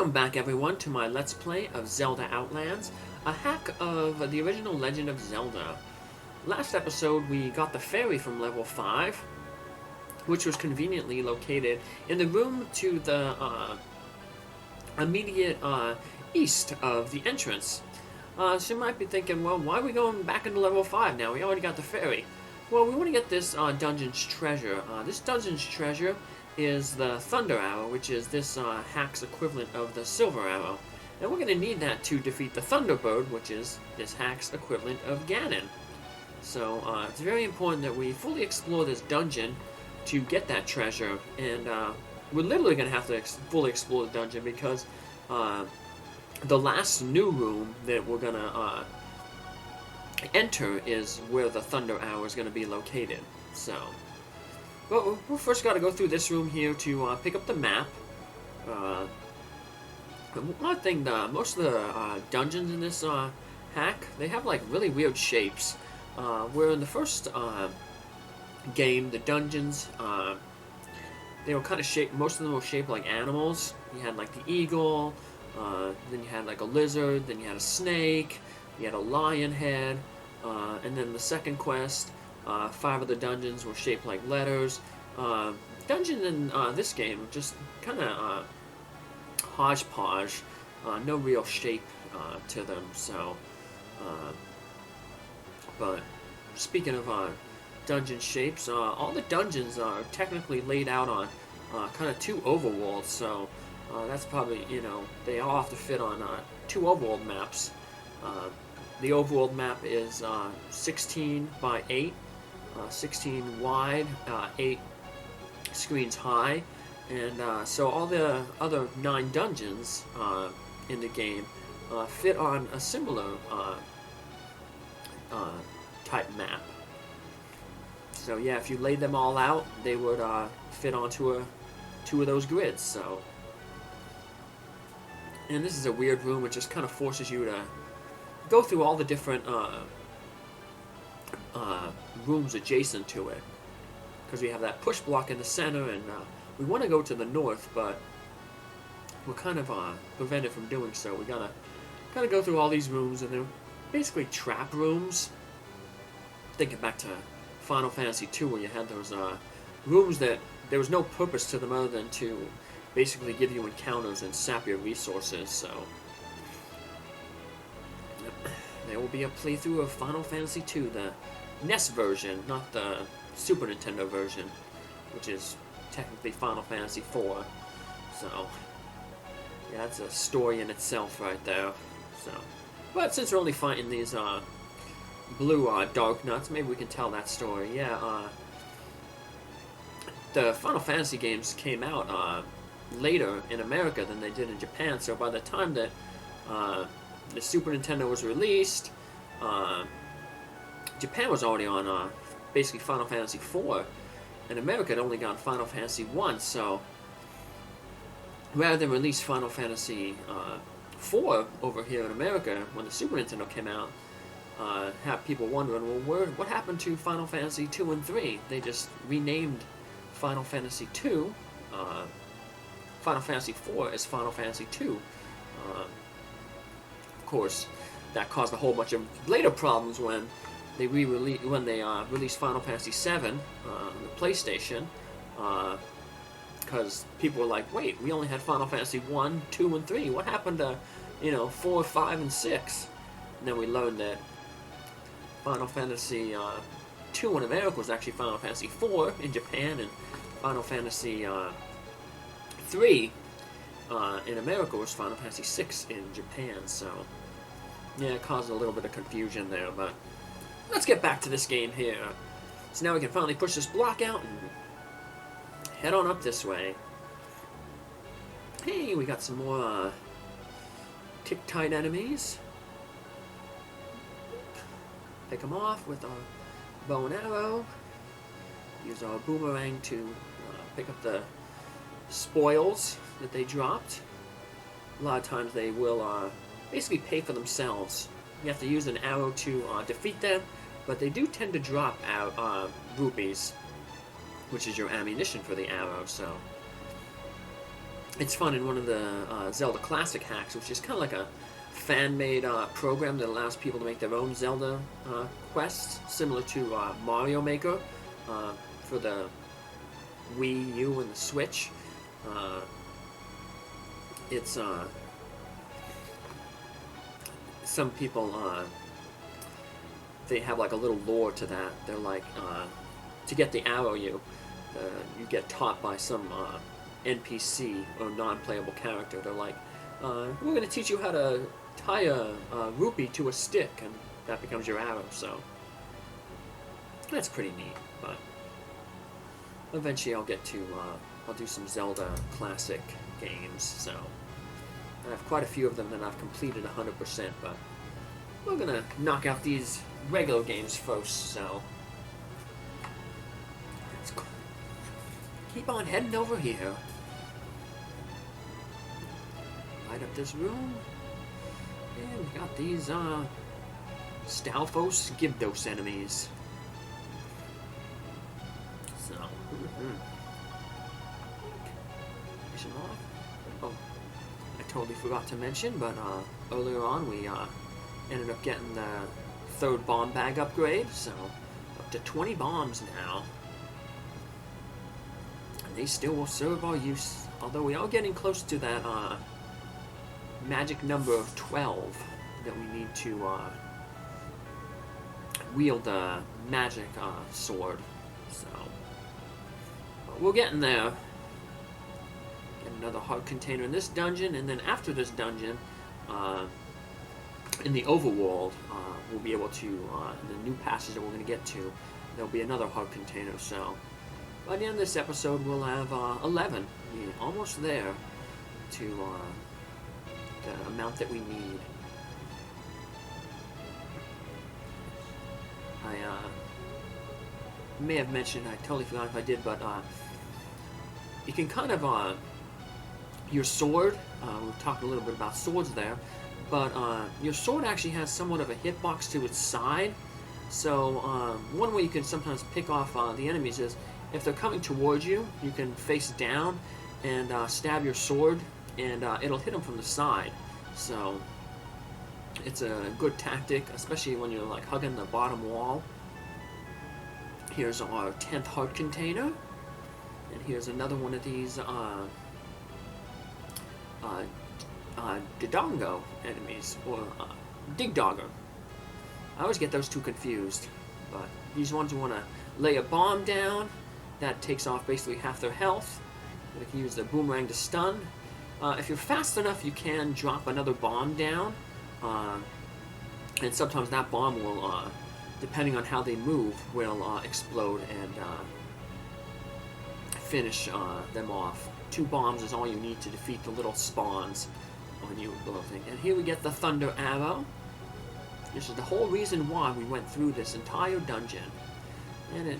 Welcome back everyone to my Let's Play of Zelda Outlands, a hack of the original Legend of Zelda. Last episode we got the fairy from level 5, which was conveniently located in the room to the immediate east of the entrance. So you might be thinking, well, why are we going back into level 5 now? We already got the fairy. Well, we want to get this dungeon's treasure. This dungeon's treasure is the Thunder Arrow, which is this hack's equivalent of the Silver Arrow. And we're going to need that to defeat the Thunderbird, which is this hack's equivalent of Ganon. So it's very important that we fully explore this dungeon to get that treasure. And we're literally going to have to fully explore the dungeon because the last new room that we're going to enter is where the Thunder Arrow is going to be located. So, but we first got to go through this room here to pick up the map. One thing, most of the dungeons in this hack, they have like really weird shapes. Where in the first game, the dungeons, they were kind of shaped, most of them were shaped like animals. You had like the eagle, then you had like a lizard, then you had a snake, you had a lion head, and then the second quest, 5 of the dungeons were shaped like letters. Dungeon in this game just kind of hodgepodge, no real shape to them. So, but speaking of dungeon shapes, all the dungeons are technically laid out on kind of 2 overworlds. So that's probably, you know, they all have to fit on 2 overworld maps. The overworld map is 16 by 8. 16 wide, 8 screens high, and so all the other 9 dungeons in the game fit on a similar type map. So yeah, if you laid them all out, they would fit onto 2 of those grids. So, and this is a weird room which just kind of forces you to go through all the different rooms adjacent to it, because we have that push block in the center, and we want to go to the north, but we're kind of prevented from doing so. We gotta kind of go through all these rooms, and they're basically trap rooms. Thinking back to Final Fantasy II, where you had those rooms that there was no purpose to them other than to basically give you encounters and sap your resources. So there will be a playthrough of Final Fantasy II, the NES version, not the Super Nintendo version, which is technically Final Fantasy IV. So, yeah, that's a story in itself right there. So, but since we're only fighting these blue dark nuts, maybe we can tell that story. Yeah, the Final Fantasy games came out later in America than they did in Japan, so by the time that the Super Nintendo was released, Japan was already on basically Final Fantasy IV, and America had only gotten Final Fantasy I, so rather than release Final Fantasy IV over here in America when the Super Nintendo came out, have people wondering, well, what happened to Final Fantasy II and III? They just renamed Final Fantasy II, Final Fantasy IV as Final Fantasy II. Of course, that caused a whole bunch of later problems when they released Final Fantasy VII on the PlayStation, because people were like, wait, we only had Final Fantasy 1, 2, and 3. What happened to, 4, 5, and 6? And then we learned that Final Fantasy 2 in America was actually Final Fantasy 4 in Japan, and Final Fantasy 3 in America was Final Fantasy 6 in Japan. So yeah, it caused a little bit of confusion there, but let's get back to this game here. So now we can finally push this block out and head on up this way. Hey, we got some more tick-tight enemies. Pick them off with our bow and arrow. Use our boomerang to pick up the spoils that they dropped. A lot of times they will basically pay for themselves. You have to use an arrow to defeat them, but they do tend to drop out rupees, which is your ammunition for the arrow. So It's fun in one of the Zelda Classic hacks, which is kind of like a fan-made program that allows people to make their own Zelda quests, similar to Mario Maker for the Wii U and the Switch. It's some people they have like a little lore to that. They're like to get the arrow you get taught by some NPC or non-playable character. They're like, we're going to teach you how to tie a rupee to a stick, and that becomes your arrow. So that's pretty neat. But eventually, I'll do some Zelda classic games. So I have quite a few of them that I've completed 100%. But we're gonna knock out these regular games first. So let's keep on heading over here. Light up this room. And we got these Stalfos Gibdos enemies. So, finish them off. Oh, I totally forgot to mention, but earlier on we ended up getting the 3rd bomb bag upgrade, so up to 20 bombs now. And they still will serve our use, although we are getting close to that magic number of 12 that we need to wield the magic sword. So but we're getting there. Get another heart container in this dungeon, and then after this dungeon, in the overworld, we'll be able to, the new passage that we're going to get to, there'll be another heart container. So by the end of this episode, we'll have 11. We're almost there to the amount that we need. I may have mentioned, I totally forgot if I did, but you can kind of, your sword, we've talked a little bit about swords there, but your sword actually has somewhat of a hitbox to its side. So one way you can sometimes pick off the enemies is if they're coming towards you, you can face down and stab your sword, and it'll hit them from the side. So it's a good tactic, especially when you're like hugging the bottom wall. Here's our 10th heart container, and here's another one of these Dodongo enemies, or Digdogger. I always get those two confused, but these ones you want to lay a bomb down. That takes off basically half their health. You can use the boomerang to stun. If you're fast enough, you can drop another bomb down, and sometimes that bomb will, depending on how they move, will explode and finish them off. 2 bombs is all you need to defeat the little spawns on you below thing. And here we get the Thunder Arrow. This is the whole reason why we went through this entire dungeon, and it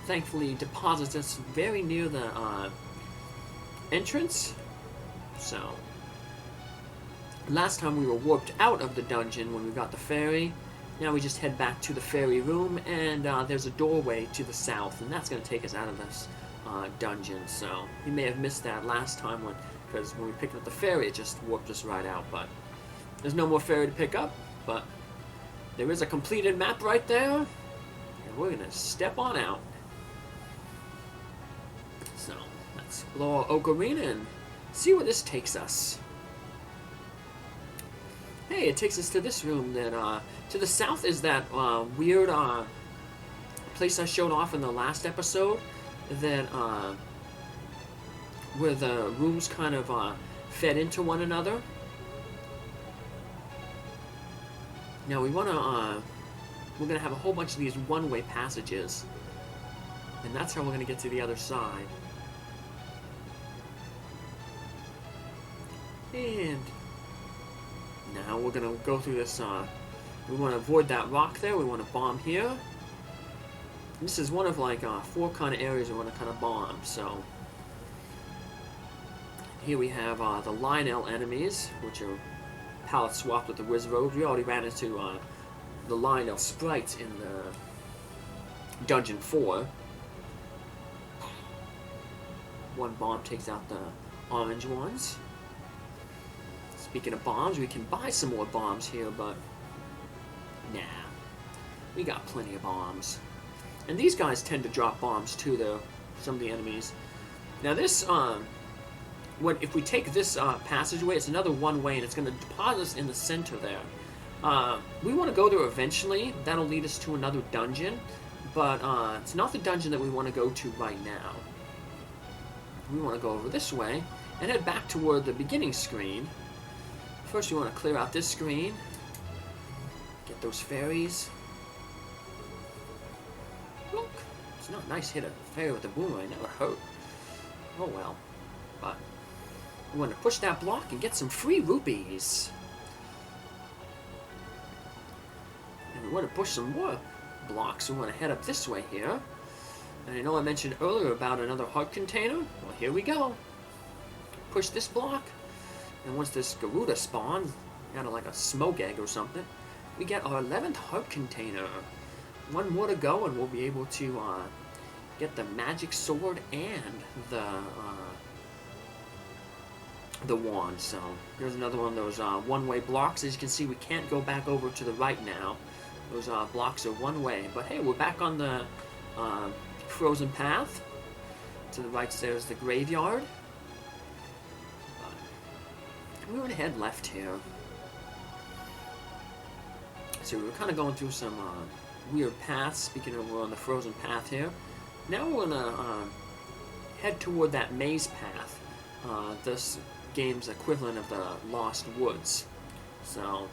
thankfully deposits us very near the entrance. So last time we were warped out of the dungeon when we got the ferry. Now we just head back to the ferry room, and there's a doorway to the south, and that's going to take us out of this dungeon. So you may have missed that last time because when we picked up the ferry, it just warped us right out. But there's no more ferry to pick up, but there is a completed map right there, and we're going to step on out. So let's explore Oak Arena and see where this takes us. Hey, it takes us to this room. Then to the south is that weird place I showed off in the last episode, that where the rooms kind of fed into one another. Now we're gonna have a whole bunch of these one-way passages, and that's how we're gonna get to the other side. And now we're gonna go through this. We want to avoid that rock there. We want to bomb here. This is one of like 4 kind of areas we want to kind of bomb. So here we have the Lionel enemies, which are palette swapped with the Wizrobe. We already ran into the Lionel sprites in the Dungeon 4. One bomb takes out the orange ones. Speaking of bombs, we can buy some more bombs here, but nah. We got plenty of bombs. And these guys tend to drop bombs too, though. Some of the enemies. Now this, if we take this passageway, it's another one-way, and it's going to deposit us in the center there. We want to go there eventually. That'll lead us to another dungeon, but it's not the dungeon that we want to go to right now. We want to go over this way and head back toward the beginning screen. First, we want to clear out this screen. Get those fairies. Look, it's not nice to hit a fairy with a boomerang. That would hurt. Oh well. But we want to push that block and get some free rupees. And we want to push some more blocks. We want to head up this way here. And I know I mentioned earlier about another heart container. Well, here we go. Push this block. And once this Garuda spawns, out of like a smoke egg or something, we get our 11th heart container. One more to go and we'll be able to get the magic sword and the wand. So here's another one of those one-way blocks. As you can see, we can't go back over to the right now. Those blocks are one way. But hey, we're back on the frozen path. To the right there's the graveyard. We're going to head left here. So we were kind of going through some weird paths. Speaking of, we're on the frozen path here. Now we're going to head toward that maze path. This game's equivalent of the Lost Woods. So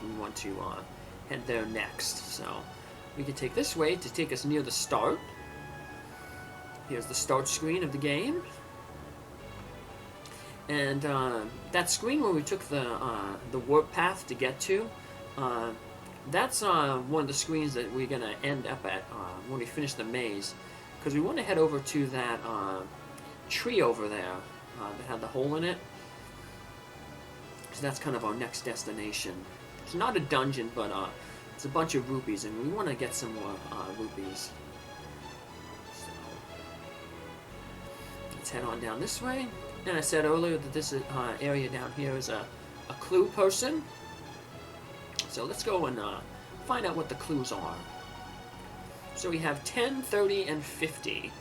we want to head there next. So we can take this way to take us near the start. Here's the start screen of the game. And that screen where we took the warp path to get to, that's one of the screens that we're going to end up at when we finish the maze. Because we want to head over to that tree over there that had the hole in it. So that's kind of our next destination. It's not a dungeon, but it's a bunch of rupees, and we want to get some more rupees. So let's head on down this way. And I said earlier that this area down here is a clue person. So let's go and find out what the clues are. So we have 10, 30, and 50.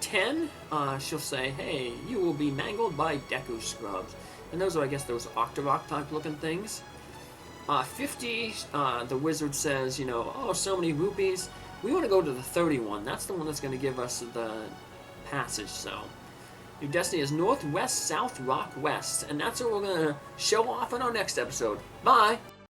10, she'll say, hey, you will be mangled by Deku Scrubs. And those are, I guess, those Octorok type looking things. 50, the wizard says, you know, oh, so many rupees. We want to go to the 31. That's the one that's going to give us the passage, so. Your destiny is north, west, south, rock, west. And that's what we're going to show off in our next episode. Bye!